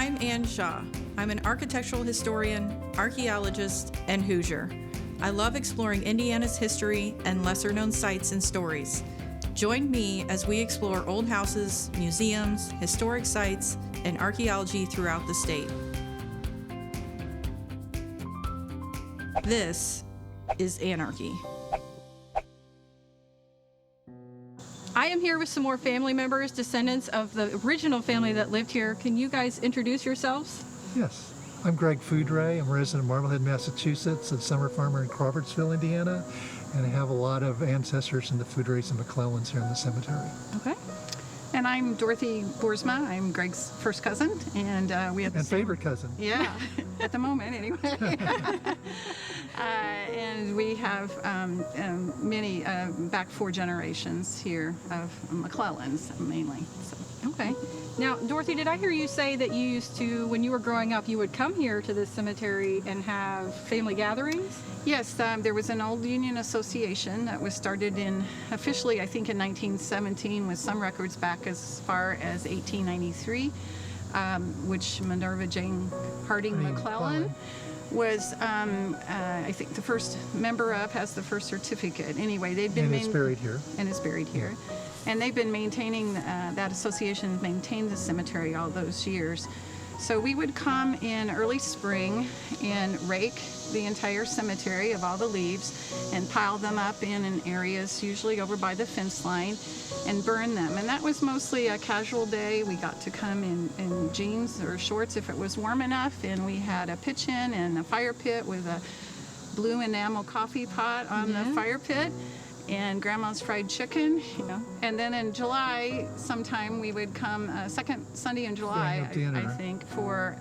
I'm Ann Shaw. I'm an architectural historian, archaeologist, and Hoosier. I love exploring Indiana's history and lesser-known sites and stories. Join me as we explore old houses, museums, historic sites, and archaeology throughout the state. This is Anarchy. I am here with some more family members, descendants of the original family that lived here. Can you guys introduce yourselves? Yes. I'm Greg Foudray. I'm a resident of Marblehead, Massachusetts, a summer farmer in Crawfordsville, Indiana, and I have a lot of ancestors in the Foudrays and McClellans here in the cemetery. Okay. And I'm Dorothy Boersma. I'm Greg's first cousin, and we have the same favorite cousin. Yeah, at the moment anyway. And we have many, back 4 generations here of McClellans mainly. So. Okay. Now, Dorothy, did I hear you say that you used to, when you were growing up, you would come here to this cemetery and have family gatherings? Yes, there was an old union association that was started officially, I think, in 1917, with some records back as far as 1893, which Minerva Jane Harding McClellan was, I think, the first member of, has the first certificate. Anyway, they've been... And it's buried here. And is buried here. And they've been maintaining, that association maintained the cemetery all those years. So we would come in early spring and rake the entire cemetery of all the leaves and pile them up in areas, usually over by the fence line, and burn them. And that was mostly a casual day. We got to come in jeans or shorts if it was warm enough, and we had a pitch-in and a fire pit with a blue enamel coffee pot on the fire pit, and Grandma's fried chicken. Yeah. And then in July, sometime we would come, second Sunday in July, I think, for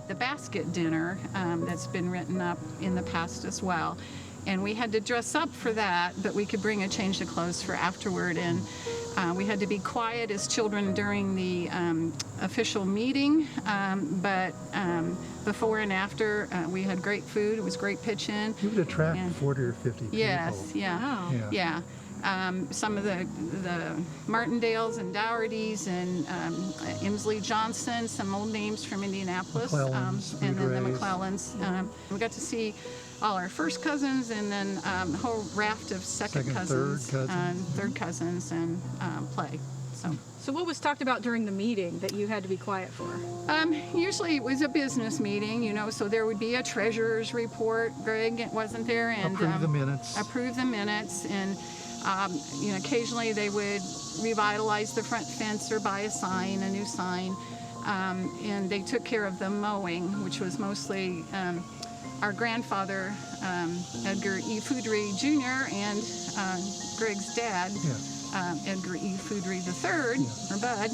the basket dinner that's been written up in the past as well. And we had to dress up for that, but we could bring a change of clothes for afterward. And we had to be quiet as children during the official meeting, but before and after, we had great food. It was great pitch-in. You would attract 40 or 50 people. Yes, yeah. Wow. Yeah. Some of the Martindales and Doughertys and Emsley Johnson, some old names from Indianapolis, McClellans, and then the Foudrays. McClellans. We got to see all our first cousins, and then a whole raft of second cousins, third cousins, and play. So what was talked about during the meeting that you had to be quiet for? Usually it was a business meeting, so there would be a treasurer's report. Greg wasn't there, and Approve the minutes. Approve the minutes, and occasionally they would revitalize the front fence or buy a new sign, and they took care of the mowing, which was mostly our grandfather, Edgar E. Foudray Jr., and Greg's dad, Edgar E. Foudray III, or Bud,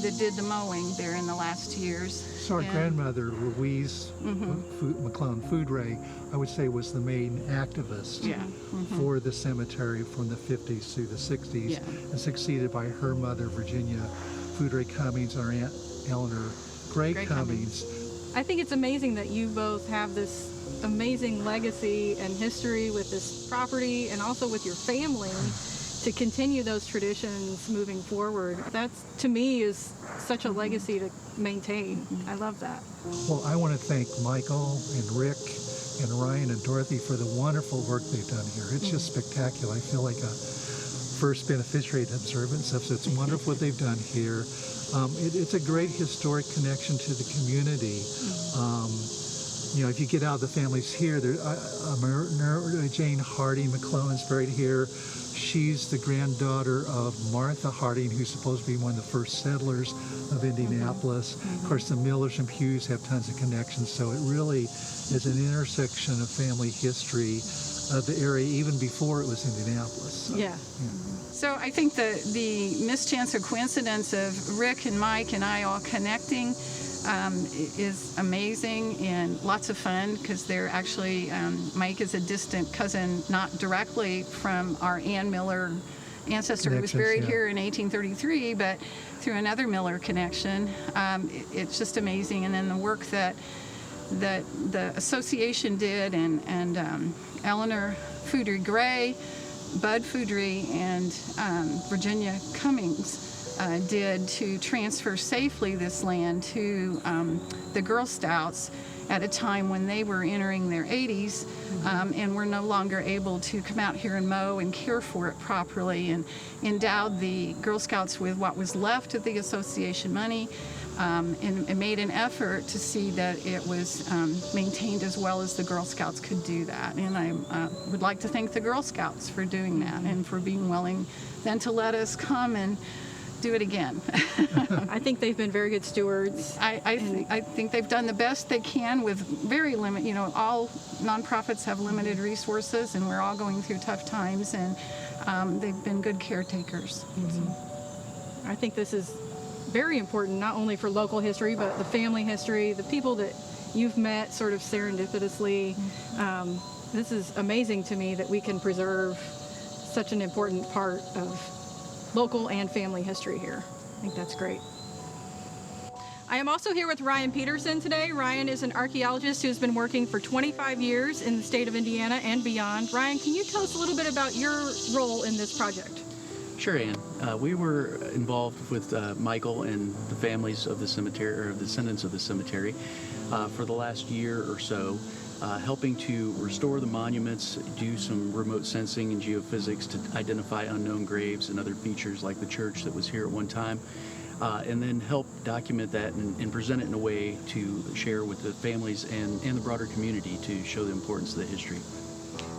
that did the mowing there in the last years. So our grandmother, Louise McClellan Foudray, I would say was the main activist for the cemetery from the 50s through the 60s, and succeeded by her mother, Virginia Foudray Cummings, and our Aunt Eleanor Gray Cummings. I think it's amazing that you both have this amazing legacy and history with this property and also with your family to continue those traditions moving forward. That, to me, is such a legacy to maintain. I love that. Well, I want to thank Michael and Rick and Ryan and Dorothy for the wonderful work they've done here. It's just spectacular. I feel like a first beneficiary to observance stuff, so it's wonderful what they've done here. It's a great historic connection to the community. If you get out of the families here, Jane Harding McClellan's buried here. She's the granddaughter of Martha Harding, who's supposed to be one of the first settlers of Indianapolis. Of course, the Millers and Pughs have tons of connections, so it really is an intersection of family history of the area even before it was Indianapolis. So I think the mischance or coincidence of Rick and Mike and I all connecting is amazing and lots of fun, because they're actually, Mike is a distant cousin, not directly from our Ann Miller ancestor who was buried here in 1833, but through another Miller connection. It's just amazing. And then the work that the association did, and Eleanor Foudray Gray, Bud Foudray, and Virginia Cummings did to transfer safely this land to the Girl Scouts at a time when they were entering their 80s and were no longer able to come out here and mow and care for it properly, and endowed the Girl Scouts with what was left of the association money, and made an effort to see that it was maintained as well as the Girl Scouts could do that. And I would like to thank the Girl Scouts for doing that and for being willing then to let us come and do it again. I think they've been very good stewards. I think they've done the best they can with very limited, all nonprofits have limited resources, and we're all going through tough times, and they've been good caretakers. I think this is very important, not only for local history, but the family history, the people that you've met sort of serendipitously. This is amazing to me that we can preserve such an important part of local and family history here. I think that's great. I am also here with Ryan Peterson today. Ryan is an archaeologist who's been working for 25 years in the state of Indiana and beyond. Ryan, can you tell us a little bit about your role in this project? Sure, Ann. We were involved with Michael and the families of the cemetery, or descendants of the cemetery, for the last year or so, helping to restore the monuments, do some remote sensing and geophysics to identify unknown graves and other features like the church that was here at one time, and then help document that and present it in a way to share with the families and the broader community to show the importance of the history.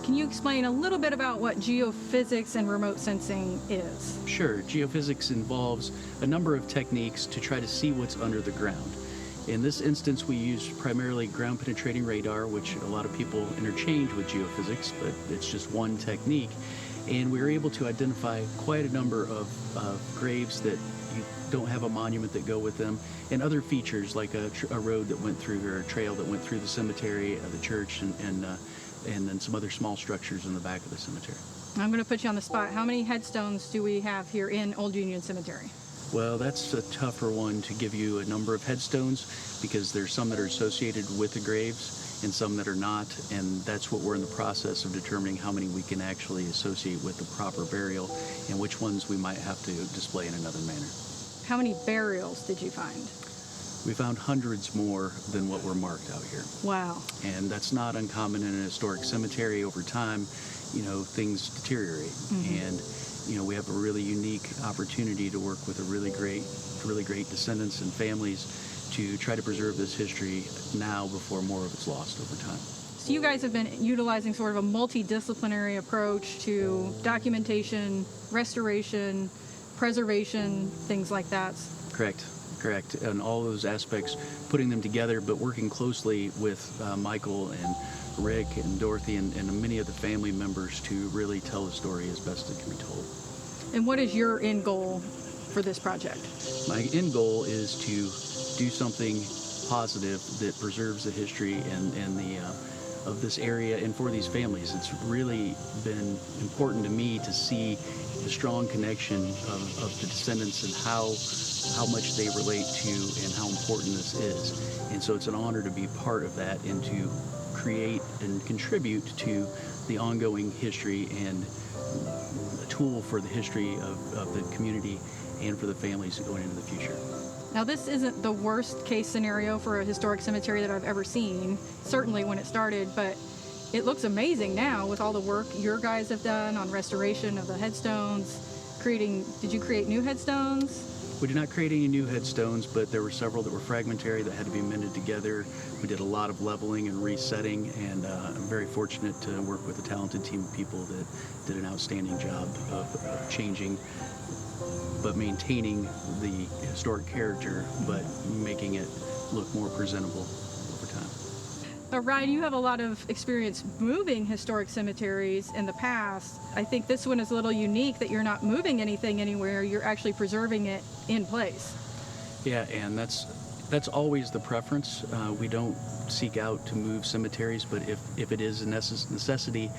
Can you explain a little bit about what geophysics and remote sensing is? Sure. Geophysics involves a number of techniques to try to see what's under the ground. In this instance, we use primarily ground-penetrating radar, which a lot of people interchange with geophysics, but it's just one technique. And we were able to identify quite a number of graves that you don't have a monument that go with them, and other features like a road that went through, or a trail that went through the cemetery, the church, and then some other small structures in the back of the cemetery. I'm going to put you on the spot. How many headstones do we have here in Old Union Cemetery? Well, that's a tougher one to give you a number of headstones, because there's some that are associated with the graves and some that are not, and that's what we're in the process of determining how many we can actually associate with the proper burial and which ones we might have to display in another manner. How many burials did you find? We found hundreds more than what were marked out here. Wow. And that's not uncommon in a historic cemetery. Over time, things deteriorate. And, we have a really unique opportunity to work with a really great descendants and families to try to preserve this history now before more of it's lost over time. So you guys have been utilizing sort of a multidisciplinary approach to documentation, restoration, preservation, things like that. Correct. And all those aspects, putting them together, but working closely with Michael and Rick and Dorothy and many of the family members to really tell the story as best it can be told. And what is your end goal for this project? My end goal is to do something positive that preserves the history and the of this area and for these families. It's really been important to me to see the strong connection of the descendants and how much they relate to and how important this is. And so it's an honor to be part of that and to create and contribute to the ongoing history and a tool for the history of the community and for the families going into the future. Now, this isn't the worst case scenario for a historic cemetery that I've ever seen, certainly when it started, but it looks amazing now with all the work your guys have done on restoration of the headstones. Did you create new headstones? We did not create any new headstones, but there were several that were fragmentary that had to be mended together. We did a lot of leveling and resetting, and I'm very fortunate to work with a talented team of people that did an outstanding job of changing, but maintaining the historic character, but making it look more presentable over time. Ryan, you have a lot of experience moving historic cemeteries in the past. I think this one is a little unique that you're not moving anything anywhere, you're actually preserving it in place. Yeah, and that's always the preference. We don't seek out to move cemeteries, but if it is a necessity,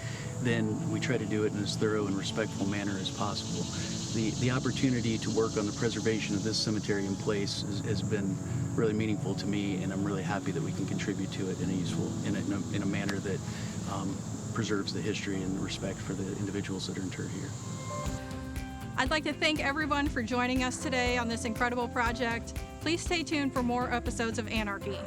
then we try to do it in as thorough and respectful manner as possible. The opportunity to work on the preservation of this cemetery in place has been really meaningful to me, and I'm really happy that we can contribute to it in a manner that preserves the history and the respect for the individuals that are interred here. I'd like to thank everyone for joining us today on this incredible project. Please stay tuned for more episodes of Anarchy.